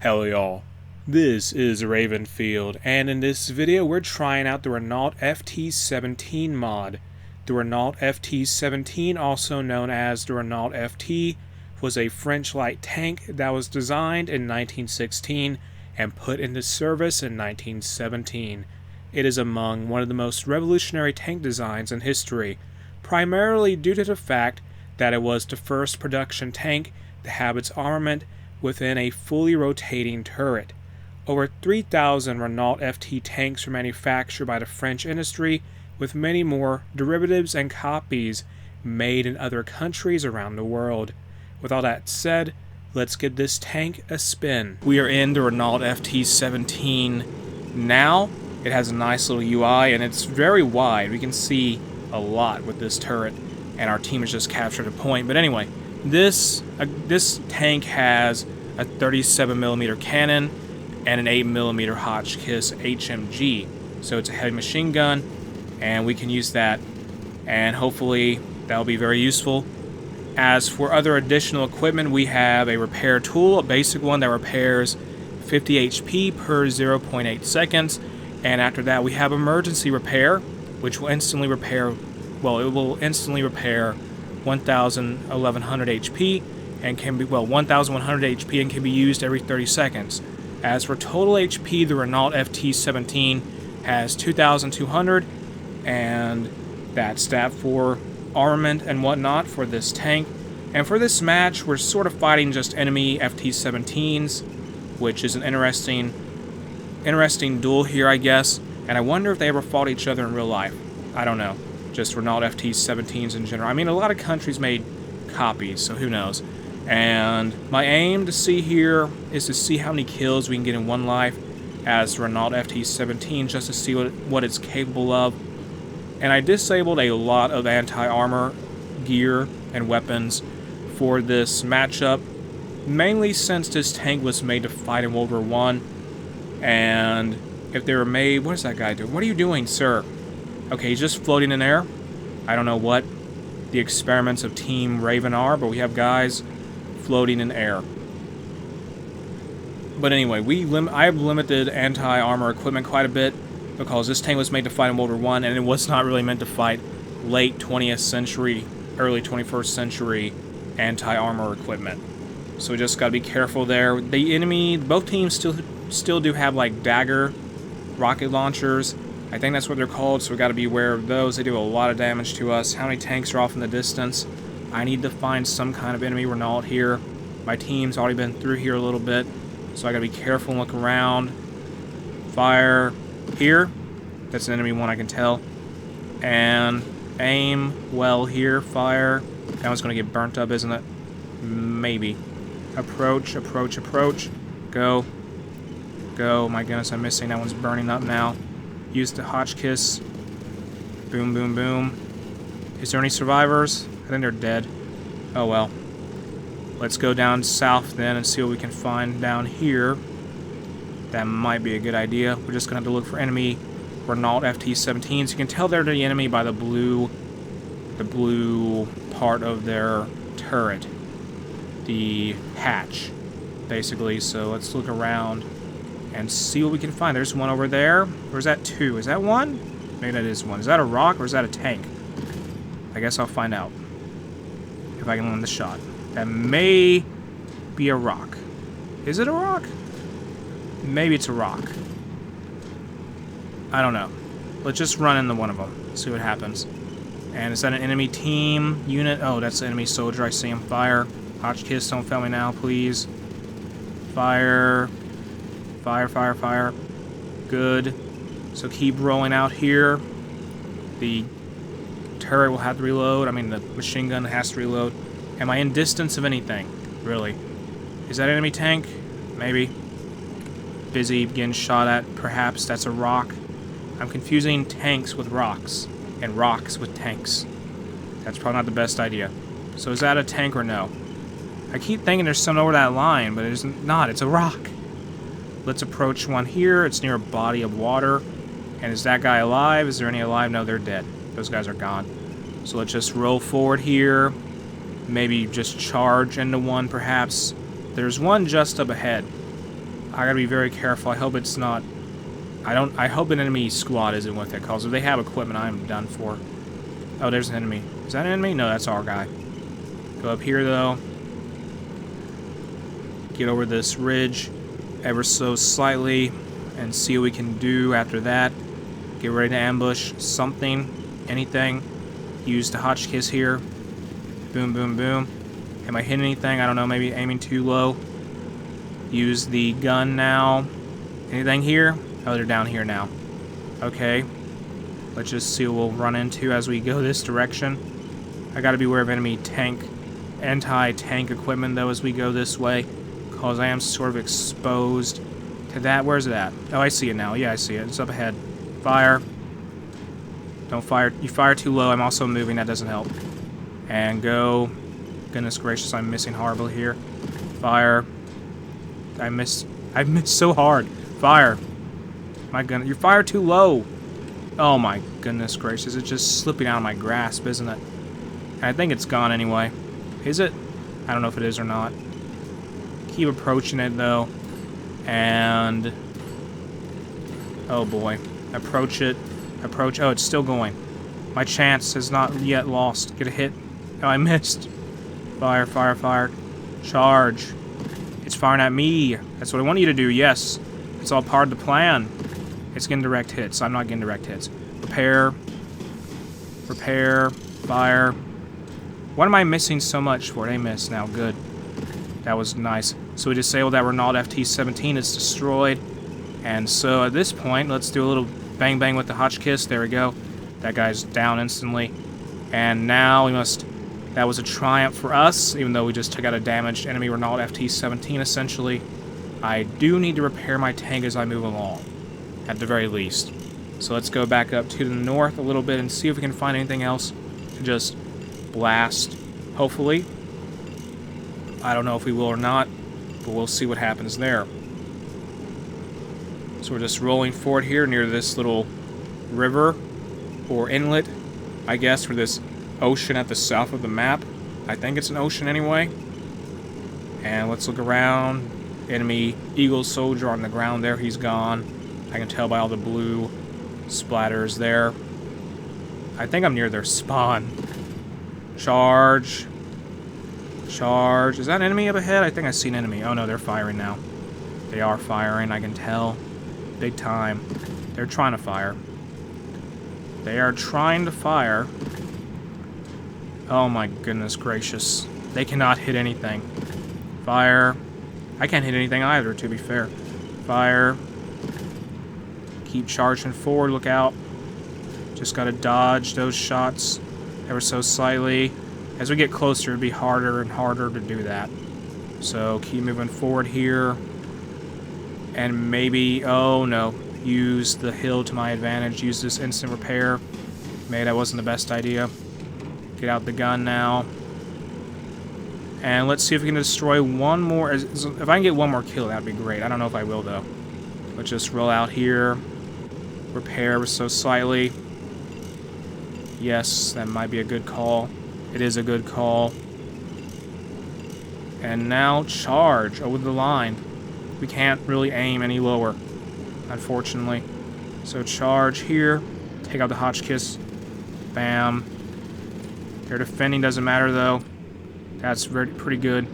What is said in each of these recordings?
Hello y'all, this is Ravenfield, and in this video we're trying out the Renault FT-17 mod. The Renault FT-17, also known as the Renault FT, was a French light tank that was designed in 1916 and put into service in 1917. It is among one of the most revolutionary tank designs in history, primarily due to the fact that it was the first production tank to have its armament within a fully rotating turret. Over 3,000 Renault FT tanks were manufactured by the French industry, with many more derivatives and copies made in other countries around the world. With all that said, let's give this tank a spin. We are in the Renault FT-17 now. It has a nice little UI and it's very wide. We can see a lot with this turret, and our team has just captured a point. But anyway, this tank has a 37mm cannon and an 8mm Hotchkiss HMG. So it's a heavy machine gun, and we can use that, and hopefully that'll be very useful. As for other additional equipment, we have a repair tool, a basic one that repairs 50 HP per 0.8 seconds. And after that, we have emergency repair, which will instantly repair, well, it will instantly repair 1100 HP and can be, 1100 HP and can be used every 30 seconds. As for total HP, the Renault FT-17 has 2200, and that's that for armament and whatnot for this tank. And for this match, we're sort of fighting just enemy FT-17s, which is an interesting duel here, I guess. And I wonder if they ever fought each other in real life. I don't know. Just Renault FT-17s in general. I mean, a lot of countries made copies, so who knows. And my aim to see here is to see how many kills we can get in one life as Renault FT-17, just to see what it's capable of. And I disabled a lot of anti-armor gear and weapons for this matchup, mainly since this tank was made to fight in World War I. And if they were made... What is that guy doing? What are you doing, sir? Okay, he's just floating in air. I don't know what the experiments of Team Raven are, but we have guys floating in air. But anyway, I have limited anti-armor equipment quite a bit because this tank was made to fight in World War I, and it was not really meant to fight late 20th century, early 21st century anti-armor equipment. So we just gotta be careful there. The enemy, both teams still do have like dagger rocket launchers. I think that's what they're called, so we gotta be aware of those. They do a lot of damage to us. How many tanks are off in the distance? I need to find some kind of enemy Renault here. My team's already been through here a little bit, so I gotta be careful and look around. Fire here. That's an enemy one, I can tell. And aim well here. Fire. That one's gonna get burnt up, isn't it? Maybe. Approach, approach, approach. Go. Go. My goodness, I'm missing. That one's burning up now. Use the Hotchkiss. Boom, boom, boom. Is there any survivors? I think they're dead. Oh well. Let's go down south then and see what we can find down here. That might be a good idea. We're just going to have to look for enemy Renault FT-17s. You can tell they're the enemy by the blue part of their turret. The hatch, basically. So let's look around and see what we can find. There's one over there. Or is that two? Is that one? Maybe that is one. Is that a rock or is that a tank? I guess I'll find out if I can land the shot. That may be a rock. Is it a rock? Maybe it's a rock. I don't know. Let's just run into one of them. See what happens. And is that an enemy team unit? Oh, that's the enemy soldier. I see him. Fire. Hotchkiss, don't fail me now, please. Fire. Fire, fire, fire. Good. So keep rolling out here. The turret will have to reload. I mean, the machine gun has to reload. Am I in distance of anything? Really? Is that an enemy tank? Maybe. Busy getting shot at. Perhaps that's a rock. I'm confusing tanks with rocks. And rocks with tanks. That's probably not the best idea. So is that a tank or no? I keep thinking there's something over that line, but it's not. It's a rock. Let's approach one here. It's near a body of water. And is that guy alive? Is there any alive? No, they're dead. Those guys are gone. So let's just roll forward here. Maybe just charge into one, perhaps. There's one just up ahead. I gotta be very careful. I hope it's not... I hope an enemy squad isn't with it, because if they have equipment, I'm done for. Oh, there's an enemy. Is that an enemy? No, that's our guy. Go up here, though. Get over this ridge ever so slightly and see what we can do after that. Get ready to ambush something, anything. Use the Hotchkiss here. Boom, boom, boom. Am I hitting anything? I don't know, maybe aiming too low. Use the gun now. Anything here? Oh, they're down here now. Okay. Let's just see what we'll run into as we go this direction. I gotta be aware of enemy anti-tank equipment, though, as we go this way, because I am sort of exposed to that. Where's it at? Oh, I see it now. Yeah, I see it. It's up ahead. Fire. Don't fire. You fire too low. I'm also moving. That doesn't help. And go. Goodness gracious, I'm missing horribly here. Fire. I missed so hard. Fire. My gun. You fire too low. Oh my goodness gracious. It's just slipping out of my grasp, isn't it? And I think it's gone anyway. Is it? I don't know if it is or not. Keep approaching it, though. And... oh boy. Approach it. Approach. Oh, it's still going. My chance is not yet lost. Get a hit. Oh, I missed. Fire, fire, fire. Charge. It's firing at me. That's what I want you to do, yes. It's all part of the plan. It's getting direct hits. I'm not getting direct hits. Repair. Repair. Fire. What am I missing so much for? They missed now. Good. That was nice. So we disabled that Renault FT-17. It's destroyed. And so at this point, let's do a little bang bang with the Hotchkiss. There we go. That guy's down instantly. And now we must... that was a triumph for us, even though we just took out a damaged enemy Renault FT-17, essentially. I do need to repair my tank as I move along, at the very least. So let's go back up to the north a little bit and see if we can find anything else to just blast, hopefully. I don't know if we will or not, but we'll see what happens there. So we're just rolling forward here near this little river, or inlet, I guess, for this ocean at the south of the map. I think it's an ocean anyway. And let's look around. Enemy Eagle soldier on the ground there. He's gone. I can tell by all the blue splatters there. I think I'm near their spawn. Charge. Charge. Is that an enemy up ahead? I think I see an enemy. Oh no, they're firing now. They are firing, I can tell. Big time. They're trying to fire. They are trying to fire. Oh my goodness gracious. They cannot hit anything. Fire. I can't hit anything either, to be fair. Fire. Keep charging forward, look out. Just gotta dodge those shots ever so slightly. As we get closer, it'll be harder and harder to do that. So keep moving forward here. And maybe, oh no, use the hill to my advantage. Use this instant repair. Maybe that wasn't the best idea. Get out the gun now. And let's see if we can destroy one more. If I can get one more kill, that'd be great. I don't know if I will, though. Let's just roll out here. Repair so slightly. Yes, that might be a good call. It is a good call. And now charge over the line. We can't really aim any lower, unfortunately. So charge here. Take out the Hotchkiss. Bam. Their defending doesn't matter, though. That's pretty good.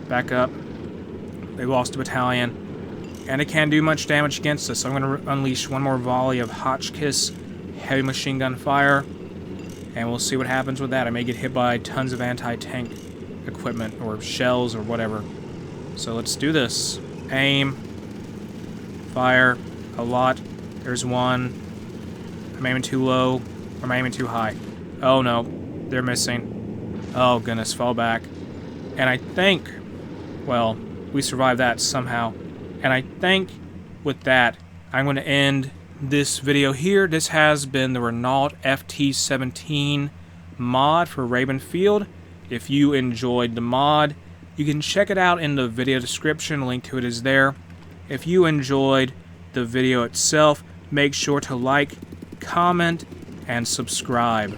Back up. They lost a battalion. And it can't do much damage against us, so I'm going to unleash one more volley of Hotchkiss heavy machine gun fire. And we'll see what happens with that. I may get hit by tons of anti-tank equipment, or shells, or whatever. So let's do this. Aim. Fire. A lot. There's one. I'm aiming too low. Or am I aiming too high? Oh no. They're missing. Oh goodness, fall back. And I think, well, we survived that somehow. And I think with that, I'm going to end this video here. This has been the Renault FT-17 mod for Ravenfield. If you enjoyed the mod, you can check it out in the video description. Link to it is there. If you enjoyed the video itself, make sure to like, comment, and subscribe.